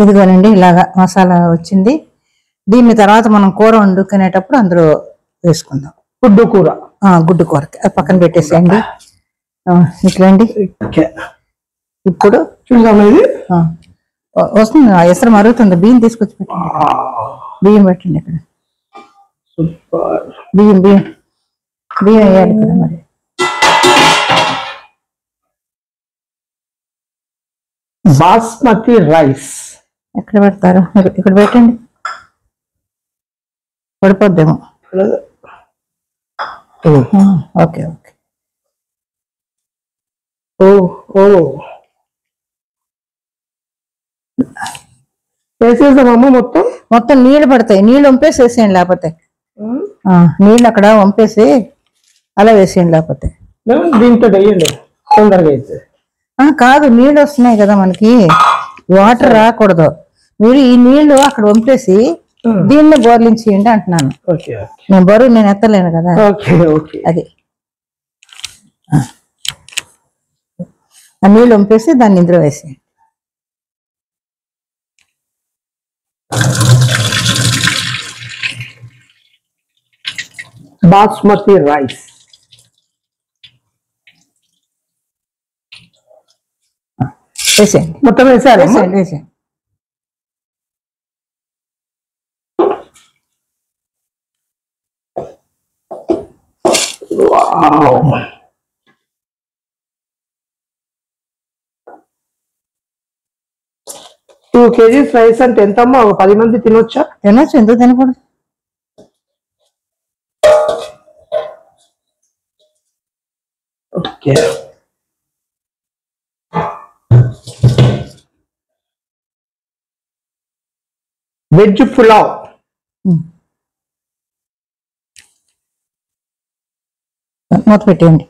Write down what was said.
ఇదిగోనండి ఇలాగా మసాలా వచ్చింది. దీన్ని తర్వాత మనం కూర వండుకునేటప్పుడు అందులో వేసుకుందాం. గుడ్డు కూర, గుడ్డు కూరకి అది పక్కన పెట్టేసేయండి. ఇట్లండి. ఇప్పుడు చూద్దాం. ఇది వస్తుంది, ఎసరు మరుగుతుంది. బియ్యం తీసుకొచ్చి పెట్టండి. బియ్యం పెట్టండి ఇక్కడ. బియ్యం బియ్యం బియ్యం వేయాలి ఇక్కడ. మరి బాస్మతి రైస్ ఎక్కడ పెడతారు? ఇక్కడ పెట్టండి. పడిపోద్దేమో. Okay okay. వేసేద్దామమ్మ. మొత్తం నీళ్ళు పడతాయి. నీళ్ళు వంపేసి వేసేయండి. లేకపోతే నీళ్ళు అక్కడ వంపేసి అలా వేసేయండి. లేకపోతే దీంతో వేయండి, తొందరగా అయితే. కాదు, నీళ్ళు వస్తున్నాయి కదా మనకి, వాటర్ రాకూడదు. మీరు ఈ నీళ్లు అక్కడ వంపేసి దీన్ని బోర్లించేయండి అంటున్నాను. నేను బరువు నేను ఎత్తలేను కదా. అది ఆ నీళ్ళు వంపేసి దాన్ని ఇందులో వేసేయండి. బాస్మతి రైస్ వేసేయండి. మొత్తం వేసారు. వేసేయండి. టూ కేజీస్ రైస్ అంటే ఎంతమ్మా? ఒక 10 మంది తినొచ్చా? తినొచ్చు, ఎందుకు తినకూడదు? ఓకే. వెజ్ పులావ్ మూత పెట్టేయండి.